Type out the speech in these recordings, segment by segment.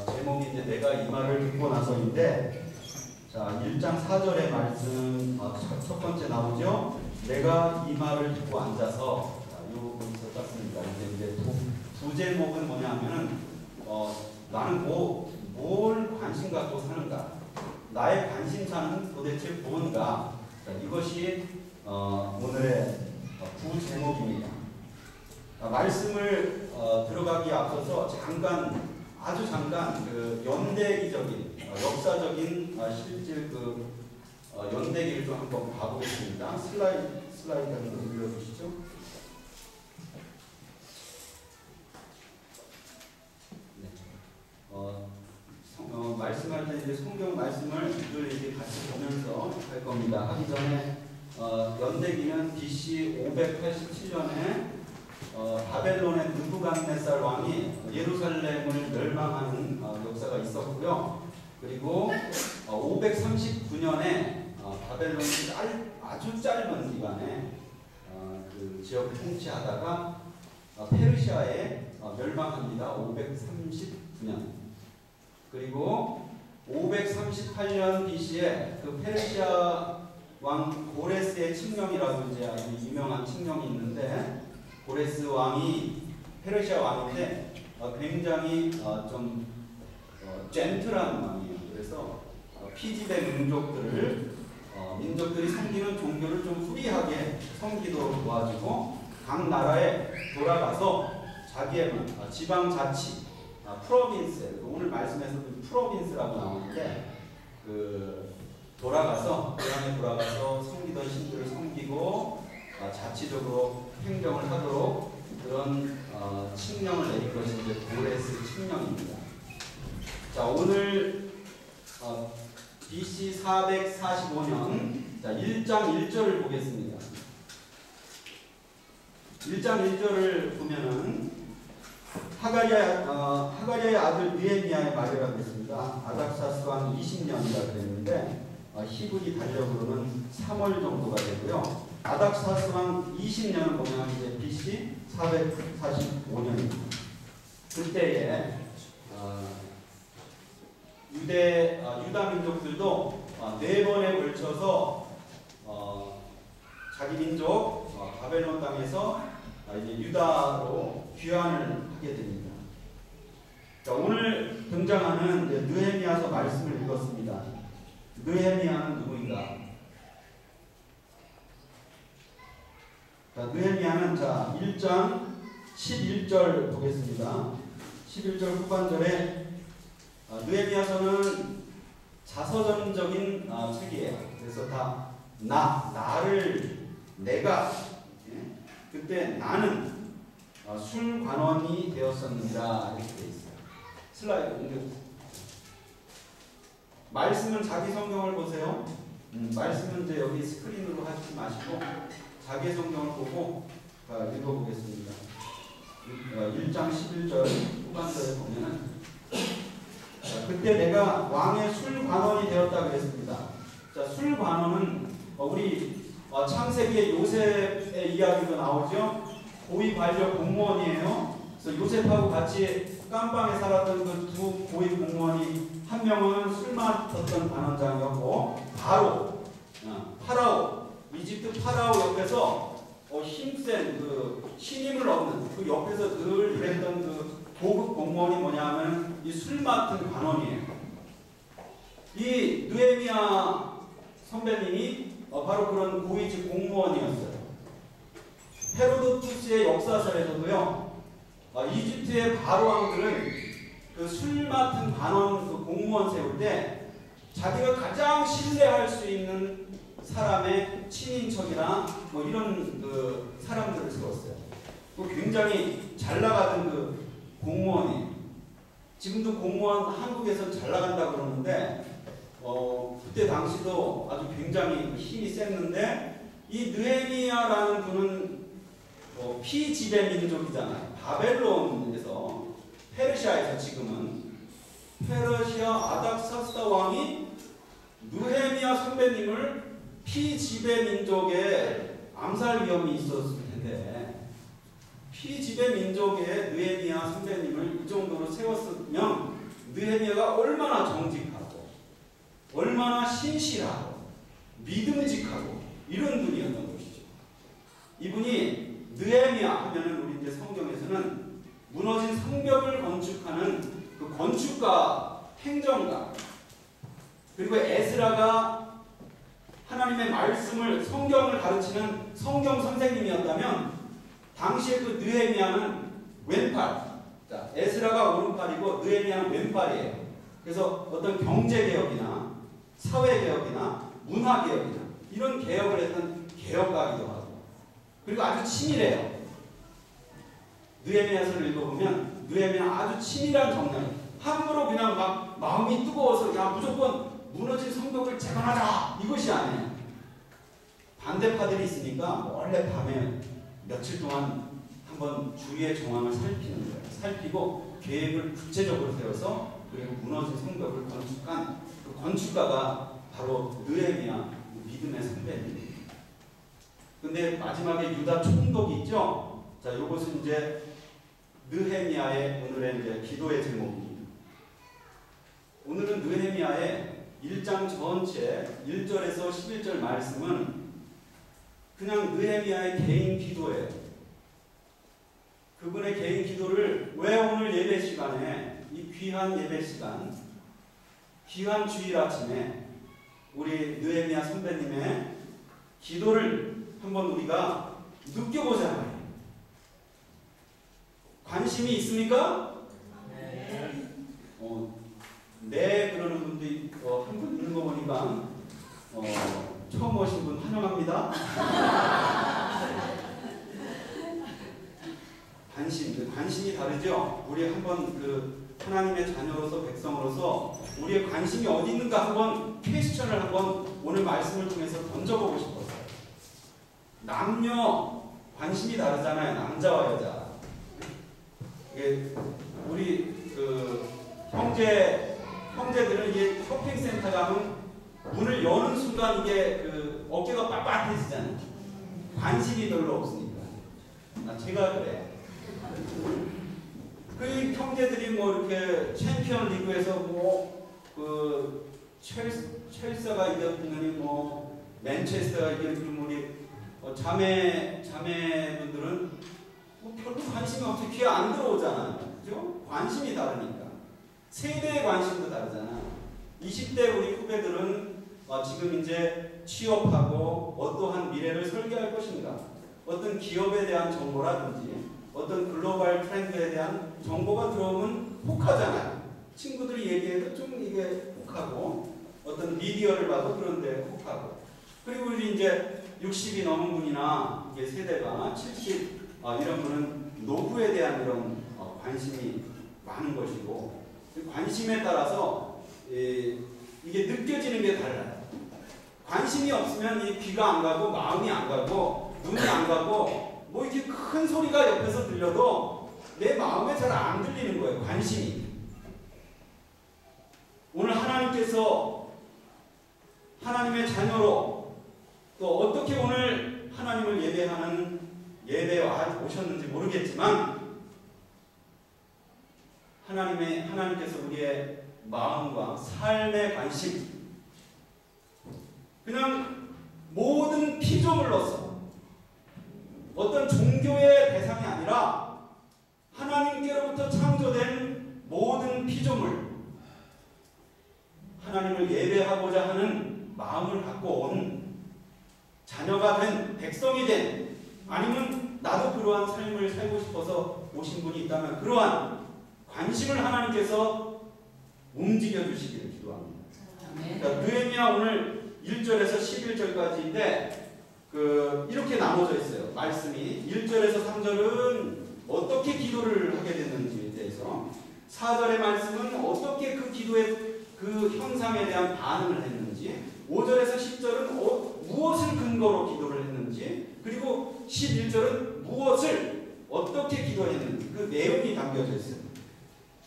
제목이 이제 내가 이 말을 듣고 나서인데, 자, 1장 4절의 말씀, 첫 번째 나오죠? 내가 이 말을 듣고 앉아서, 여기서 땄습니다. 이제 두 제목은 뭐냐면은, 나는 뭘 관심 갖고 사는가? 나의 관심사는 도대체 뭔가? 자, 이것이 오늘의 두 제목입니다. 말씀을 들어가기 앞서서 아주 잠깐 그 연대기적인 역사적인 실질 그 연대기를 좀 한번 봐보겠습니다. 슬라이드 한번 올려주시죠. 네. 말씀할 때 이제 성경 말씀을 늘 이렇게 같이 보면서 할 겁니다. 하기 전에 연대기는 BC 587년에 바벨론의 느부갓네살 왕이 예루살렘을 멸망하는 역사가 있었고요. 그리고 539년에 바벨론이 아주 짧은 기간에 그 지역을 통치하다가 페르시아에 멸망합니다. 539년. 그리고 538년 BC에 그 페르시아 왕 고레스의 칙령이라고 이제 아주 유명한 칙령이 있는데, 고레스 왕이 페르시아 왕인데 굉장히 좀 젠틀한 왕이에요. 그래서 피지배 민족들이 섬기는 종교를 좀 후리하게 섬기도록 도와주고, 각 나라에 돌아가서 자기의 지방자치, 프로빈스, 오늘 말씀에서도 프로빈스라고 나오는데, 그 안에 돌아가서 섬기던 신들을 섬기고 자치적으로 행정을 하도록 그런 칙령을 내린 것이 이제 고레스 칙령입니다. 자, 오늘 BC 445년 1장 1절을 보겠습니다. 1장 1절을 보면은 하가랴의 아들 느헤미야의 말이라고 했습니다. 아닥사스 왕 20년이라고 그랬는데 히브리 달력으로는 3월 정도가 되고요. 아닥사스 왕 20년을 보면 이제 BC 445년입니다. 그때에 유다 민족들도 4번에 걸쳐서 자기 민족 바벨론 땅에서 이제 유다로 귀환을 하게 됩니다. 자, 오늘 등장하는 느헤미야서 말씀을 읽었습니다. 느헤미야는 누구인가? 자, 느헤미야는 1장 11절 보겠습니다. 11절 후반절에 느헤미야서는 자서전적인 책이에요. 그래서 다 나를 내가 그때 나는 술관원이 되었습니다. 이렇게 되어 있어요. 슬라이드 옮겨주세요. 말씀은 자기 성경을 보세요. 말씀은 이제 여기 스크린으로 하지 마시고 자기 성경을 보고 읽어보겠습니다. 1장 11절 후반절에 보면은 그때 내가 왕의 술관원이 되었다 그랬습니다. 자, 술관원은 우리 창세기에 요셉의 이야기도 나오죠. 고위 관력 공무원이에요. 그래서 요셉하고 같이 깜방에 살았던 그 두 고위 공무원이 한 명은 술 맡았던 관원장이었고, 파라오, 이집트 파라오 옆에서 힘센 그 신임을 얻는 그 옆에서 늘 일했던 그 고급 공무원이 뭐냐면 이 술 맡은 관원이에요. 이 느헤미야 선배님이 바로 그런 고위직 공무원이었어요. 헤로도투스의 역사설에서도요, 이집트의 바로 왕들은 그 술 맡은 관원 그 공무원 세울 때 자기가 가장 신뢰할 수 있는 사람의 친인척이나 뭐 이런 그 사람들을 세웠어요. 굉장히 잘 나가던 그 공무원이, 지금도 공무원 한국에서 잘 나간다고 그러는데 그때 당시도 아주 굉장히 힘이 셌는데, 이 느헤미야라는 분은 피지배 민족이잖아요. 바벨론에서, 페르시아에서, 지금은 페르시아 아닥사스 왕이 느헤미야 선배님을 피지배 민족의 암살 위험이 있었을 텐데, 피지배 민족의 느헤미야 선배님을 이 정도로 세웠으면 느헤미야가 얼마나 정직하고 얼마나 신실하고 믿음직하고 이런 분이었던 것이죠. 이분이 느헤미야 하면은 우리 이제 성경에서는 무너진 성벽을 건축하는 그 건축가, 행정가, 그리고 에스라가 하나님의 말씀을, 성경을 가르치는 성경 선생님이었다면 당시에 그 느헤미야는 왼팔, 자, 에스라가 오른팔이고 느헤미야는 왼팔이에요. 그래서 어떤 경제개혁이나 사회개혁이나 문화개혁이나 이런 개혁을 했던 개혁가이기도 하고, 그리고 아주 치밀해요. 느헤미야서를 읽어보면 느헤미야는 아주 치밀한 정령이에요. 함부로 그냥 막 마음이 뜨거워서 야 무조건 무너진 성벽을 재건하자 이것이 아니에요. 반대파들이 있으니까 원래 밤에 며칠 동안 한번 주위의 정황을 살피는 거예요. 살피고 계획을 구체적으로 세워서 그리고 무너진 성벽을 건축한 그 건축가가 바로 느헤미야, 믿음의 선배입니다. 근데 마지막에 유다 총독이 있죠. 자, 요것은 이제 느헤미야의 오늘의 이제 기도의 제목입니다. 오늘은 느헤미야의 1장 전체 1절에서 11절 말씀은 그냥 느헤미야의 개인 기도예요. 그분의 개인 기도를 왜 오늘 예배 시간에, 이 귀한 예배 시간, 귀한 주일 아침에 우리 느헤미야 선배님의 기도를 한번 우리가 느껴보자 말이에요. 관심이 있습니까? 네. 네 그러는 분들이 한 분 있는 거 보니까 처음 오신 분 환영합니다. 관심이 다르죠? 우리 한번 그 하나님의 자녀로서 백성으로서 우리의 관심이 어디 있는가 한번 퀘스천을 한번 오늘 말씀을 통해서 던져보고 싶었어요. 남녀 관심이 다르잖아요. 남자와 여자. 우리 그 형제들은 이게 쇼핑센터 가면 문을 여는 순간 이게 그 어깨가 빳빳해지잖아요. 관심이 별로 없으니까. 제가 그래요. 그 형제들이 뭐 이렇게 챔피언 리그에서 뭐 그 첼시가 이겼더니 뭐 맨체스터가 이겼더니 우리 자매분들은 뭐 별로 관심이 없이 귀에 안 들어오잖아요. 그죠? 관심이 다르니까. 세대의 관심도 다르잖아. 20대 우리 후배들은 지금 이제 취업하고 어떠한 미래를 설계할 것인가, 어떤 기업에 대한 정보라든지 어떤 글로벌 트렌드에 대한 정보가 들어오면 혹하잖아요. 친구들이 얘기해도 좀 이게 혹하고, 어떤 미디어를 봐도 그런데 혹하고. 그리고 우리 이제 60이 넘은 분이나 이게 세대가 70 이런 분은 노후에 대한 이런 관심이 많은 것이고, 관심에 따라서 이게 느껴지는 게 달라요. 관심이 없으면 이 귀가 안 가고 마음이 안 가고 눈이 안 가고 뭐 이렇게 큰 소리가 옆에서 들려도 내 마음에 잘 안 들리는 거예요. 관심이. 오늘 하나님께서 하나님의 자녀로 또 어떻게 오늘 하나님을 예배하는 예배에 오셨는지 모르겠지만 하나님께서 우리의 마음과 삶의 관심, 그냥 모든 피조물로서 어떤 종교의 대상이 아니라 하나님께로부터 창조된 모든 피조물, 하나님을 예배하고자 하는 마음을 갖고 온 자녀가 된, 백성이 된, 아니면 나도 그러한 삶을 살고 싶어서 오신 분이 있다면 그러한 관심을 하나님께서 움직여 주시기를 기도합니다. 그러니까 느헤미야 오늘 1절에서 11절까지인데 이렇게 나눠져 있어요. 말씀이 1절에서 3절은 어떻게 기도를 하게 됐는지에 대해서, 4절의 말씀은 어떻게 그 기도의 그 형상에 대한 반응을 했는지, 5절에서 10절은 무엇을 근거로 기도를 했는지, 그리고 11절은 무엇을 어떻게 기도했는지 그 내용이 담겨져 있습니다.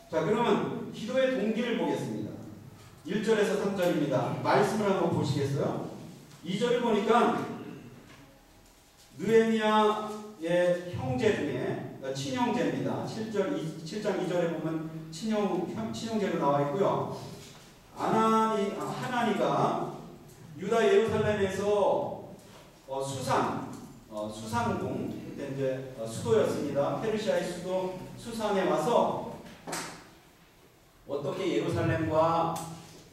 자, 그러면 기도의 동기를 보겠습니다. 1절에서 3절입니다. 말씀을 한번 보시겠어요? 2절을 보니까 느헤미야의 형제 중에 친형제입니다. 7장 2절에 보면 친형제로 나와 있고요. 하나니가 유다 예루살렘에서 수상궁, 그때 이제 수도였습니다. 페르시아의 수도 수산에 와서 어떻게 예루살렘과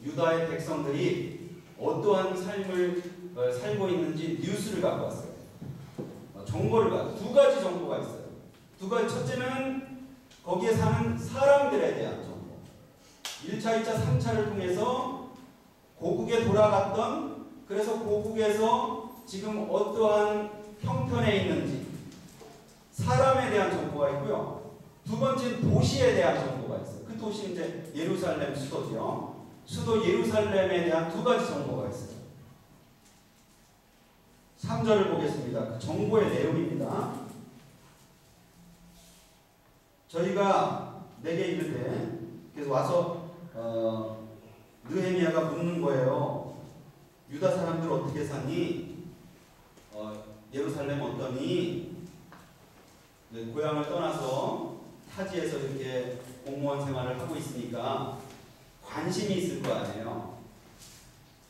유다의 백성들이 어떠한 삶을 살고 있는지 뉴스를 갖고 왔어요. 정보를 갖고 두 가지 정보가 있어요. 두 가지. 첫째는 거기에 사는 사람들에 대한 정보. 1차, 2차, 3차를 통해서 고국에 돌아갔던, 그래서 고국에서 지금 어떠한 형편에 있는지 사람에 대한 정보가 있고요. 두 번째는 도시에 대한 정보가 있어요. 그 도시는 이제 예루살렘 수도죠. 수도 예루살렘에 대한 두 가지 정보가 있어요. 3절을 보겠습니다. 그 정보의 내용입니다. 저희가 내게 이르되, 그래서 와서 느헤미야가 묻는 거예요. 유다 사람들 어떻게 사니? 예루살렘 어떠니? 고향을 떠나서 타지에서 이렇게 공무원 생활을 하고 있으니까 관심이 있을 거 아니에요.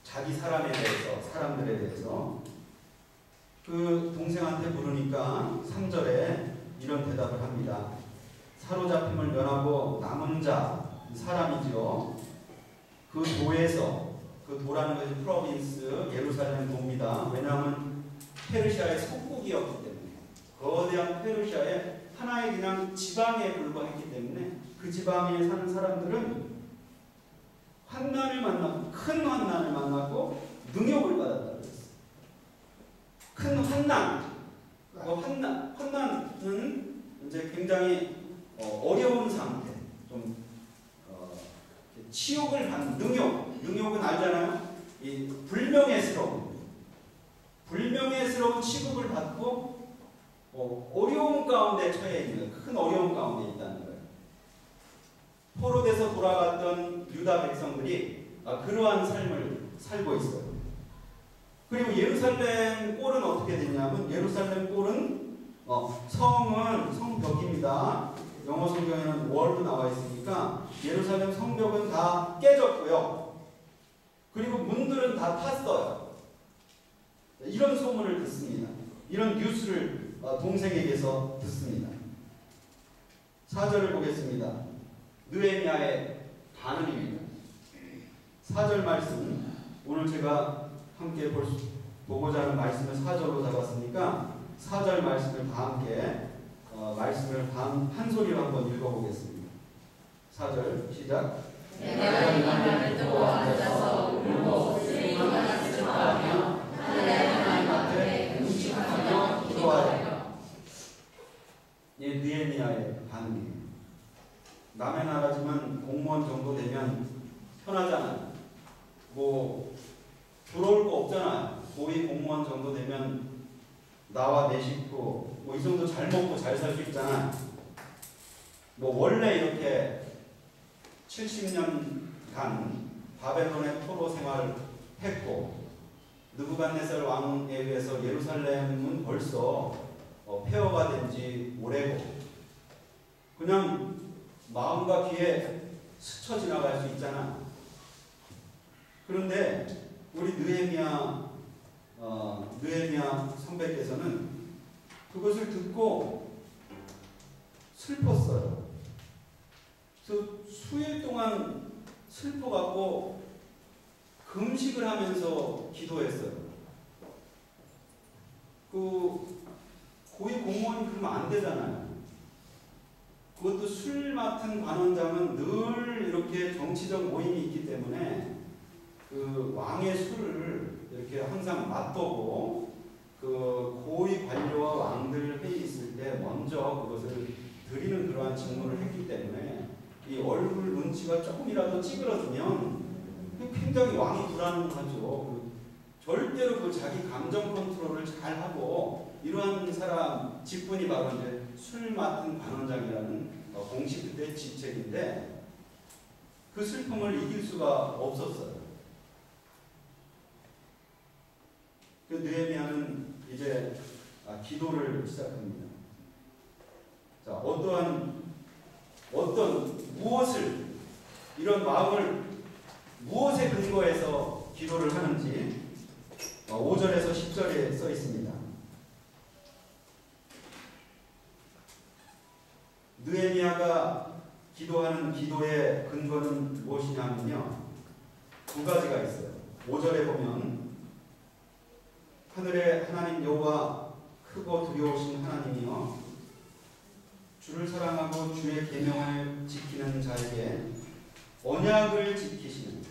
자기 사람에 대해서, 사람들에 대해서. 그 동생한테 물으니까 3절에 이런 대답을 합니다. 사로잡힘을 면하고 남은 자, 사람이죠. 그 도에서, 그 도라는 것이 프로빈스, 예루살렘 도입니다. 왜냐하면 페르시아의 속국이었기 때문에, 거대한 페르시아의 하나의 그냥 지방에 불과했기 때문에 그 지방에 사는 사람들은 환난을 만나고, 큰 환난을 만나고 능욕을 받았다고 했어요. 큰 환난. 환난은 이제 굉장히 어려운 상태, 좀 치욕을 받는 능욕은 알잖아요. 이 불명예스러운 취급을 받고 어려움 가운데 처해 있는, 큰 어려움 가운데 있다는 거예요. 포로돼서 돌아갔던 유다 백성들이 그러한 삶을 살고 있어요. 그리고 예루살렘 꼴은 어떻게 됐냐면, 예루살렘 꼴은 성은 성벽입니다. 영어 성경에는 월도 나와 있으니까 예루살렘 성벽은 다 깨졌고요. 그리고 문들은 다 탔어요. 이런 소문을 듣습니다. 이런 뉴스를 동생에게서 듣습니다. 4절을 보겠습니다. 느헤미야의 반응입니다. 4절 말씀, 오늘 제가 함께 보고자 하는 말씀을 4절로 잡았으니까 4절 말씀을 다 함께 말씀을 한 소리로 한번 읽어보겠습니다. 4절 시작. 내가 이 말을 듣고 앉아서 울고 슬리만 슬퍼하며 하늘의 하나님 앞에 금식하며 기도하여. 이 느헤미야의 반응이에요. 남의 나라지만 공무원 정도 되면 편하잖아요. 부러울 거 없잖아요. 고위 공무원 정도 되면 나와 내 식구 이 정도 잘 먹고 잘 살 수 있잖아요. 원래 이렇게 70년간 바벨론의 포로 생활을 했고, 느부갓네살 왕에 의해서 예루살렘은 벌써 폐허가 된 지 오래고, 그냥 마음과 귀에 스쳐 지나갈 수 있잖아. 그런데 우리 느헤미야 선배께서는 그것을 듣고 슬펐어요. 그래서 수일 동안 슬퍼갖고 금식을 하면서 기도했어요. 고위 공무원이 그러면 안 되잖아요. 그것도 술 맡은 관원장은 늘 이렇게 정치적 모임이 있기 때문에 그 왕의 술을 이렇게 항상 맛보고, 그 고위 관료와 왕들 회의 있을 때 먼저 그것을 드리는 그러한 직무를 했기 때문에 이 얼굴 눈치가 조금이라도 찌그러지면 굉장히 왕이 불안하죠. 절대로 그 자기 감정 컨트롤을 잘 하고, 이러한 사람 직분이 바로 이제 술 맡은 관원장이라는 공식 그때 직책인데, 그 슬픔을 이길 수가 없었어요. 그 느헤미야는 이제 기도를 시작합니다. 자, 무엇을, 이런 마음을 무엇에 근거해서 기도를 하는지 5절에서 10절에 써 있습니다. 느헤미야가 기도하는 기도의 근거는 무엇이냐면요, 두 가지가 있어요. 5절에 보면 하늘의 하나님 여호와 크고 두려우신 하나님이여 주를 사랑하고 주의 계명을 지키는 자에게 언약을 지키시는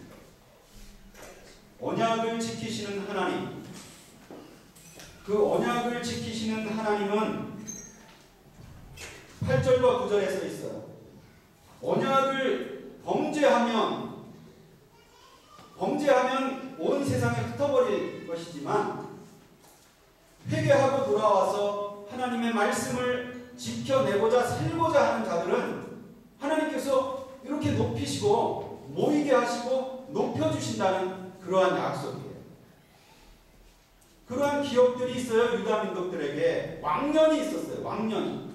하나님, 그 언약을 지키시는 하나님은 8절과 9절에 써 있어요. 언약을 범죄하면 온 세상에 흩어버릴 것이지만 회개하고 돌아와서 하나님의 말씀을 지켜내고자 살고자 하는 자들은 하나님께서 이렇게 높이시고 모이게 하시고 높여주신다는 그러한 약속이에요. 그러한 기업들이 있어요. 유다 민족들에게 왕년이 있었어요. 왕년이.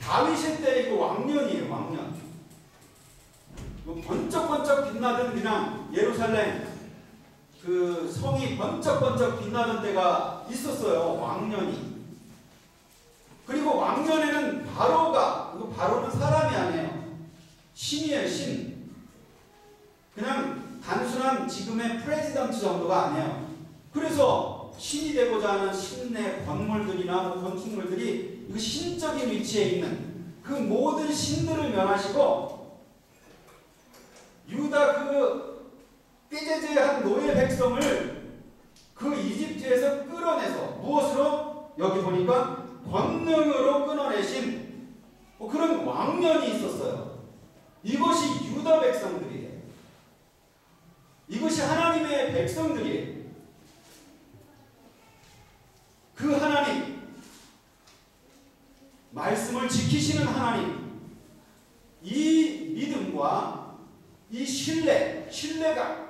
다윗의 때 이거 왕년이에요. 왕년. 번쩍번쩍 빛나던 그냥 예루살렘 그 성이 번쩍번쩍 빛나던 때가 있었어요. 왕년이. 그리고 왕년에는 바로가, 이거 바로는 사람이 아니에요. 신이에요. 신. 그냥 단순한 지금의 프레지던트 정도가 아니에요. 그래서 신이 되고자 하는 신의 건물들이나 건축물들이 그 신적인 위치에 있는 그 모든 신들을 멸하시고 유다 그 삐제제한 노예 백성을 그 이집트에서 끌어내서 무엇으로? 여기 보니까 권능으로 끊어내신 그런 왕년이 있었어요. 이것이 유다 백성들이에요. 이것이 하나님의 백성들이에요. 그 하나님, 말씀을 지키시는 하나님, 이 믿음과 이 신뢰가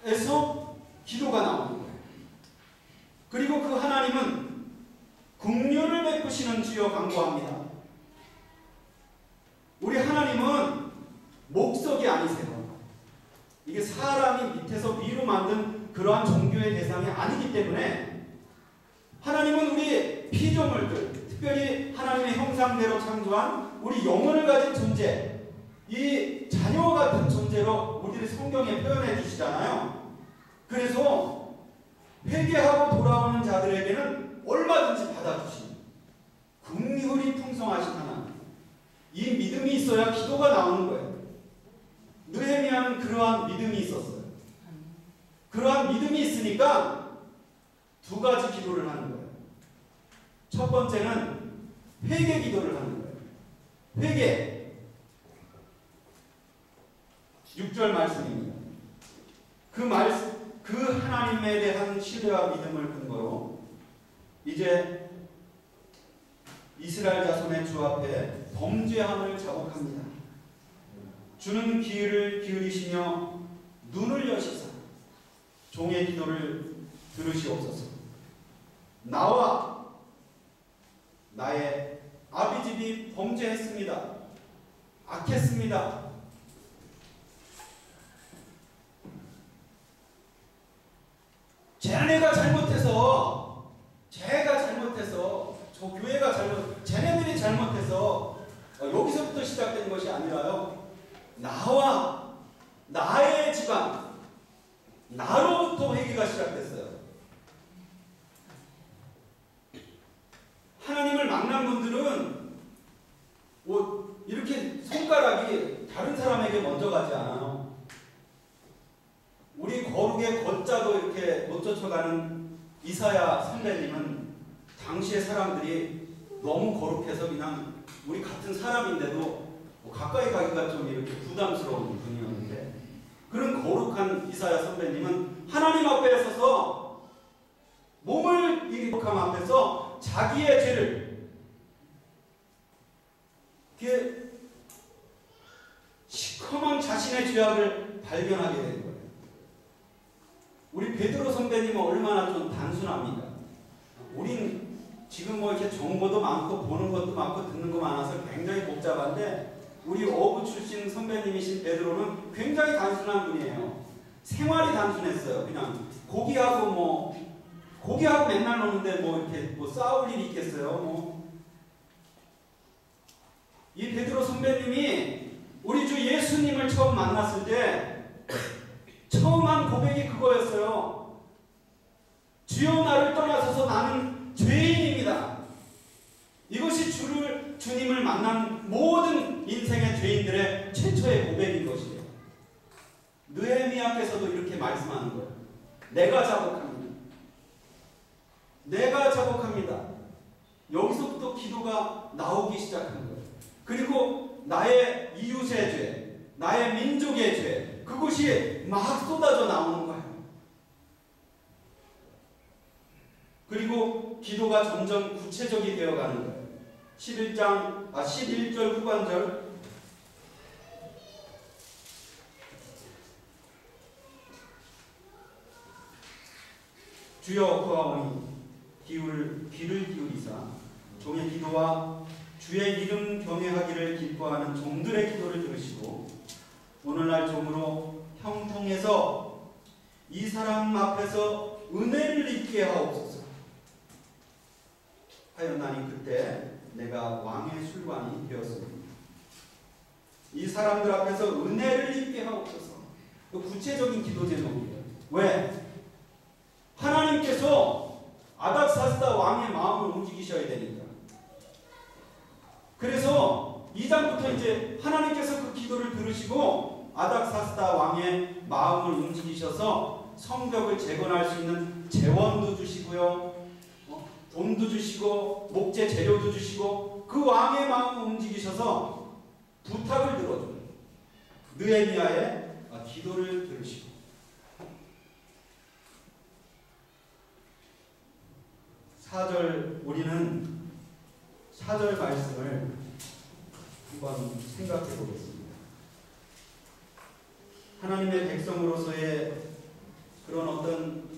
에서 기도가 나오는 거예요. 그리고 그 하나님은 긍휼을 베푸시는 주여 간구합니다. 우리 하나님은 목석이 아니세요. 이게 사람이 밑에서 위로 만든 그러한 종교의 대상이 아니기 때문에 하나님은 우리 피조물들, 특별히 하나님의 형상대로 창조한 우리 영혼을 가진 존재, 이 자녀와 같은 존재로 우리를 성경에 표현해 주시잖아요. 그래서 회개하고 돌아오는 자들에게는 얼마든지 받아주신 긍휼이 풍성하신 하나님, 이 믿음이 있어야 기도가 나오는 거예요. 느헤미야는 그러한 믿음이 있었어요. 그러한 믿음이 있으니까 두 가지 기도를 하는 거예요. 첫 번째는 회개 기도를 하는 거예요. 회개. 6절 말씀입니다. 그 하나님에 대한 신뢰와 믿음을 근거로 이제 이스라엘 자손의 주 앞에 범죄함을 자복합니다. 주는 귀를 기울이시며 눈을 여시사 종의 기도를 들으시옵소서. 나와 나의 아비집이 범죄했습니다. 악했습니다. 쟤네가 잘못해서, 저 교회가 쟤네들이 잘못해서 여기서부터 시작된 것이 아니라요. 나와 나의 집안, 나로부터 회개가 시작됐어요. 하나님을 만난 분들은 이렇게 손가락이 다른 사람에게 먼저 가지 않아요. 우리 거룩의 걷자도 이렇게 못 쫓아가는 이사야 선배님은 당시의 사람들이 너무 거룩해서 그냥 우리 같은 사람인데도 가까이 가기가 좀 이렇게 부담스러운 분이었는데, 그런 거룩한 이사야 선배님은 하나님 앞에 서서 몸을 이룩함 앞에서 자기의 죄를 이렇게 시커먼 자신의 죄악을 발견하게 된 거예요. 우리 베드로 선배님은 얼마나 좀 단순합니다. 우린 지금 뭐 이렇게 정보도 많고 보는 것도 많고 듣는 거 많아서 굉장히 복잡한데 우리 어부 출신 선배님이신 베드로는 굉장히 단순한 분이에요. 생활이 단순했어요. 그냥 고기하고 맨날 노는데 뭐 이렇게 뭐 싸울 일이 있겠어요. 이 베드로 선배님이 우리 주 예수님을 처음 만났을 때 처음 한 고백이 그거였어요. 주여 나를 떠나서서 나는 죄인입니다. 이것이 주님을 만난 모든 인생의 죄인들의 최초의 고백인 것이에요. 느헤미야께서도 이렇게 말씀하는 거예요. 내가 자복합니다. 내가 자복합니다. 여기서부터 기도가 나오기 시작한 거예요. 그리고 나의 이웃의 죄, 나의 민족의 죄, 그것이 막 쏟아져 나오는 거예요. 그리고 기도가 점점 구체적이 되어가는 거예요. 11절 후반절 주여 구하오니 귀를 기울이사 종의 기도와 주의 이름 경외하기를 기뻐하는 종들의 기도를 들으시고 오늘날 종으로 형통해서 이 사람 앞에서 은혜를 입게 하옵소서. 하였나니 그때 내가 왕의 술관이 되었습니다. 이 사람들 앞에서 은혜를 입게 하옵소서. 구체적인 기도 제목이에요. 왜? 하나님께서 아닥사스다 왕의 마음을 움직이셔야 되니까. 그래서 2장부터 이제 하나님께서 그 기도를 들으시고 아닥사스다 왕의 마음을 움직이셔서 성벽을 재건할 수 있는 재원도 주시고요. 돈도 주시고 목재 재료도 주시고 그 왕의 마음을 움직이셔서 부탁을 들어줘요. 느헤미야의 기도를 들으시고 4절 우리는 4절 말씀을 한번 생각해 보겠습니다. 하나님의 백성으로서의 그런 어떤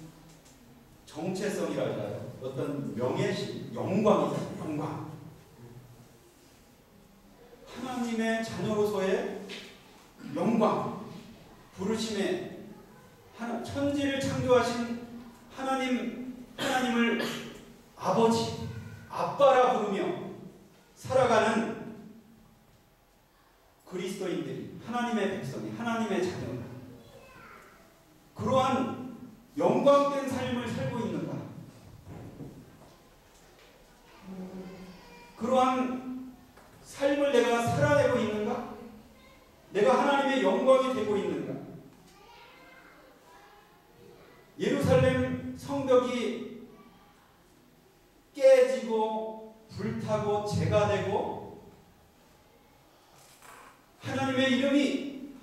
정체성이랄까요? 어떤 명예심, 영광이잖아요. 영광. 하나님의 자녀로서의 영광, 부르심에 천지를 창조하신 하나님을 아버지, 아빠라 부르며 살아가는 그리스도인들이 하나님의 백성이 하나님의 자녀다. 그러한 영광된 삶을 살고 있는가? 그러한 삶을 내가 살아내고 있는가? 내가 하나님의 영광이 되고 있는가? 예루살렘 성벽이 깨지고 불타고 재가 되고 하나님의 이름이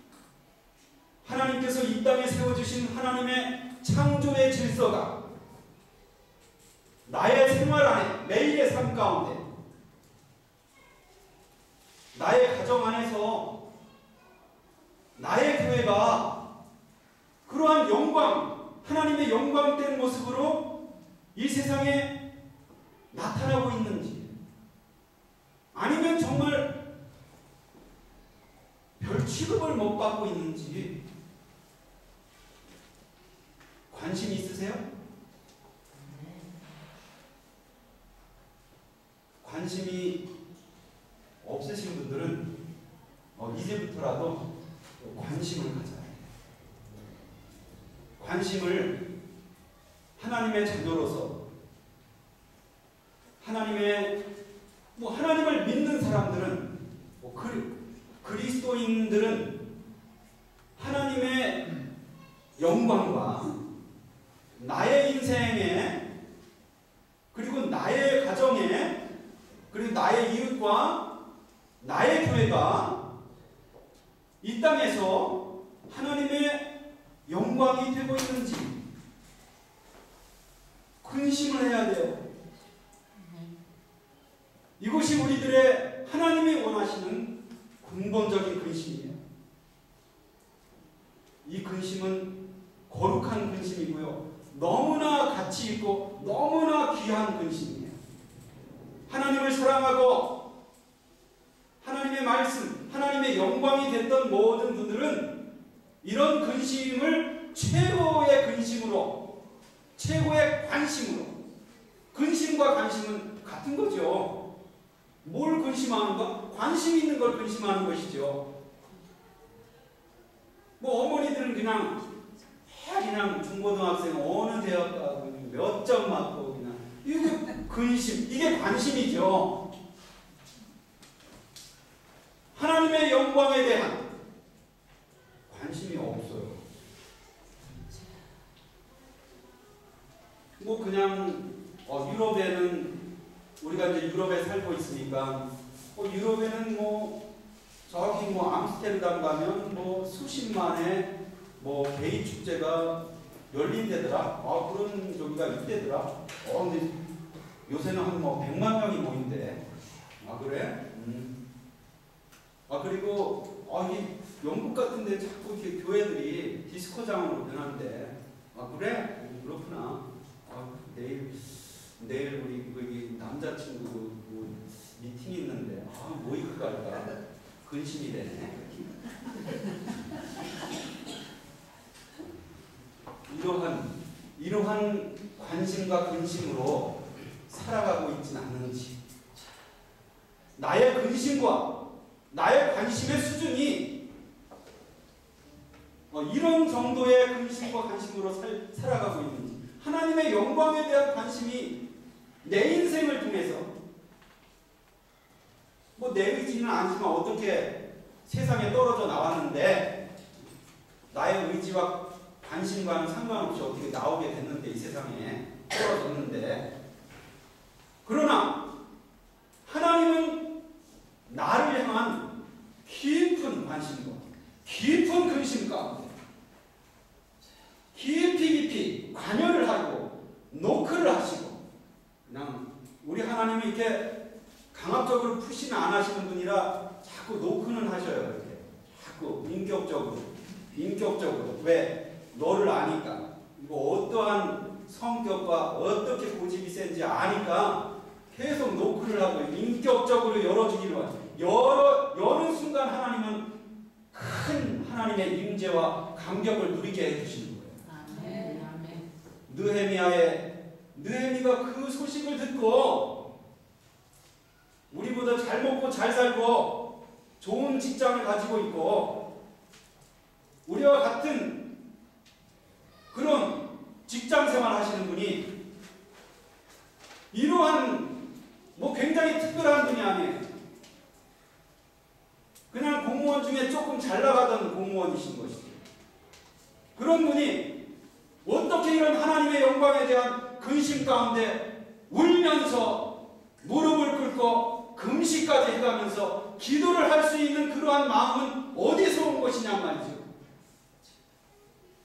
하나님께서 이 땅에 세워주신 하나님의 창조의 질서가 나의 생활 안에 매일의 삶 가운데 나의 가정 안에서 나의 교회가 그러한 영광 하나님의 영광된 모습으로 이 세상에 나타나고 있는지 아니면 정말 별 취급을 못 받고 있는지 관심 있으세요? 관심이 없으신 분들은 이제부터라도 관심을 가져야 해요. 관심을 하나님의 자녀로서 하나님을 믿는 사람들은 그리스도인들은 하나님의 영광과 나의 인생에 그리고 나의 가정에 그리고 나의 이웃과 나의 교회가 이 땅에서 하나님의 영광이 되고 있는지 근심을 해야 돼요. 이것이 우리들의 하나님이 원하시는 근본적인 근심이에요. 이 근심은 거룩한 근심이고요. 너무나 가치 있고 너무나 귀한 근심이에요. 하나님을 사랑하고 하나님의 말씀, 하나님의 영광이 됐던 모든 분들은 이런 근심을 최고의 근심으로, 최고의 관심으로, 근심과 관심은 같은 거죠. 뭘 근심하는가? 관심 있는 걸 근심하는 것이죠. 뭐 어머니들은 그냥 중고등학생 어느 대학 가고 몇 점 맞고 그냥 이게 근심, 이게 관심이죠. 하나님의 영광에 대한 관심이 없어요. 뭐 그냥 유럽에는 우리가 이제 유럽에 살고 있으니까 유럽에는 뭐 저기 뭐 암스테르담 가면 뭐 수십만의 뭐 게이 축제가 열린대더라. 그런 저기가 있대더라. 근데 요새는 한 뭐 100만 명이 모인대. 그래? 그리고 이 영국 같은데 자꾸 이렇게 교회들이 디스코장으로 변하는데. 그래? 그렇구나. 내일 우리 거기 남자친구 뭐 미팅이 있는데 뭐 입을까 할까 근심이 되네. 이러한 관심과 근심으로 살아가고 있지는 않는지, 나의 근심과 나의 관심의 수준이 이런 정도의 근심과 관심으로 살아가고 있는지, 하나님의 영광에 대한 관심이 내 인생을 통해서 뭐 내 의지는 아니지만 어떻게 세상에 떨어져 나왔는데 나의 의지와 관심과는 상관없이 어떻게 나오게 됐는데, 이 세상에 떨어졌는데, 그러나 하나님은 나를 향한 깊은 관심과 깊은 근심 가운데 깊이 관여를 하고 노크를 하시고, 그냥 우리 하나님은 이렇게 강압적으로 푸시는 안 하시는 분이라 자꾸 노크는 하셔요. 이렇게 자꾸 인격적으로. 왜? 너를 아니까, 이거 어떠한 성격과 어떻게 고집이 센지 아니까 계속 노크를 하고 인격적으로 열어주기로 하죠. 여는 순간 하나님은 큰 하나님의 임재와 감격을 누리게 해주시는 거예요. 느헤미가 그 소식을 듣고 우리보다 잘 먹고 잘 살고 좋은 직장을 가지고 있고 우리와 같은 그런 직장 생활 하시는 분이 이러한 뭐 굉장히 특별한 분이 아니에요. 그냥 공무원 중에 조금 잘 나가던 공무원이신 것이죠. 그런 분이 어떻게 이런 하나님의 영광에 대한 근심 가운데 울면서 무릎을 꿇고 금식까지 해가면서 기도를 할 수 있는 그러한 마음은 어디서 온 것이냐 말이죠.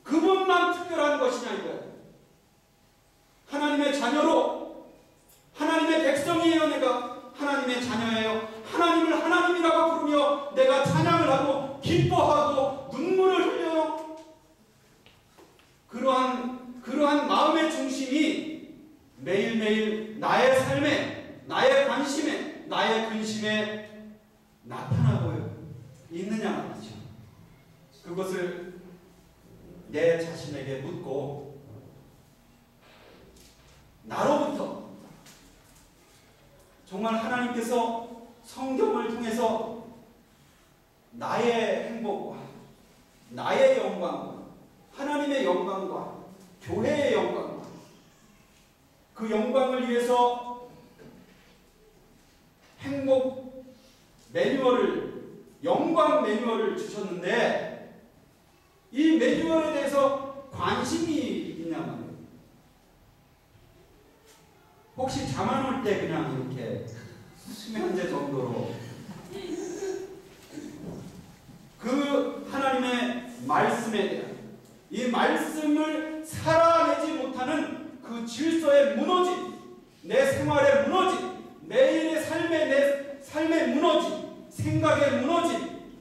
그분만 특별한 것이냐 이거예요. 하나님의 자녀로, 하나님의 백성이에요. 내가 하나님의 자녀예요. 하나님을 하나님이라고 부르며 내가 찬양을 하고 기뻐하고 눈물을 흘려요. 그러한 마음의 중심이 매일매일 나의 삶에, 나의 관심에, 나의 근심에 나타나고 있느냐 말이죠. 그것을 내 자신에게 묻고 나로부터 정말 하나님께서 성경을 통해서 나의 행복과 나의 영광과 하나님의 영광과 교회의 영광과 그 영광을 위해서 행복 매뉴얼을, 영광 매뉴얼을 주셨는데 이 매뉴얼에 대해서 관심이 있냐 말이에요. 혹시 잠 안 올 때 그냥 이렇게 수면제 정도로 그 하나님의 말씀에 대한 이 말씀을 살아내지 못하는 그 질서에 무너진, 내 생활에 무너진, 매일의 내 삶에 무너진, 생각에 무너진,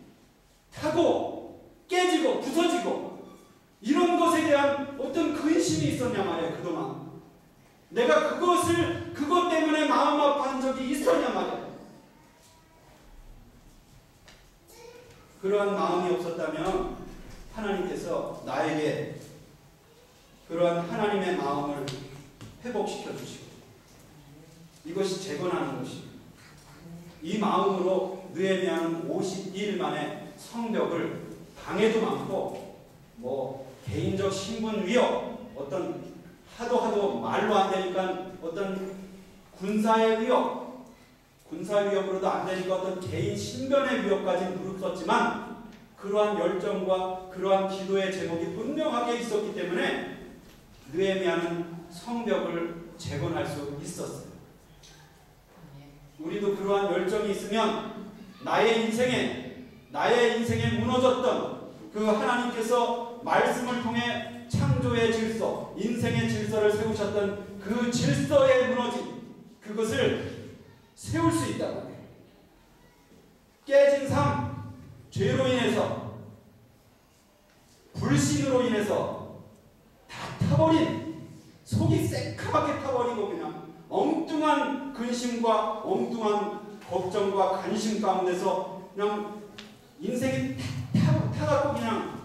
타고 깨지고 부서지고 이런 것에 대한 어떤 근심이 있었냐 말이에요. 그동안 내가 그것 때문에 마음 아파한 적이 있었냐 말이야. 그러한 마음이 없었다면 하나님께서 나에게 그러한 하나님의 마음을 회복시켜 주시고 이것이 재건하는 것입니다. 이 마음으로 느헤미야는 52일 만에 성벽을 방해도 많고 개인적 신분 위협, 어떤 하도 말로 안 되니까 어떤 군사의 위협, 군사 위협으로도 안 되니까 어떤 개인 신변의 위협까지 무릅썼지만 그러한 열정과 그러한 기도의 제목이 분명하게 있었기 때문에 느헤미야는 성벽을 재건할 수 있었어요. 우리도 그러한 열정이 있으면 나의 인생에 무너졌던 그 하나님께서 말씀을 통해 창조의 질서, 인생의 질서를 세우셨던 그 질서에 무너진 그것을 세울 수 있다고 해요. 깨진 삶, 죄로 인해서, 불신으로 인해서 다 타버린, 속이 새카맣게 타버리고 그냥 엉뚱한 근심과 엉뚱한 걱정과 관심 가운데서 그냥 인생이 타갖고 그냥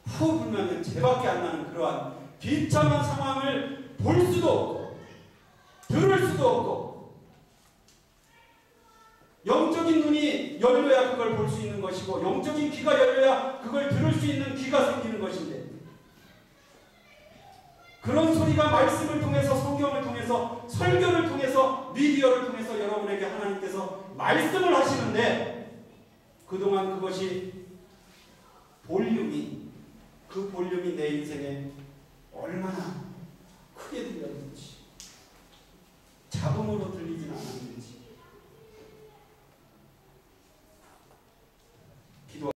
후 불면 죄밖에 안 나는 그러한 비참한 상황을 볼 수도 없고 들을 수도 없고 영적인 눈이 열려야 그걸 볼 수 있는 것이고 영적인 귀가 열려야 그걸 들을 수 있는 귀가 생기는 것인데 그런 소리가 말씀을 통해서 성경을 통해서 설교를 통해서 미디어를 통해서 여러분에게 하나님께서 말씀을 하시는데 그동안 그것이 그 볼륨이 내 인생에 얼마나 크게 들렸는지 잡음으로 들리진 않았는데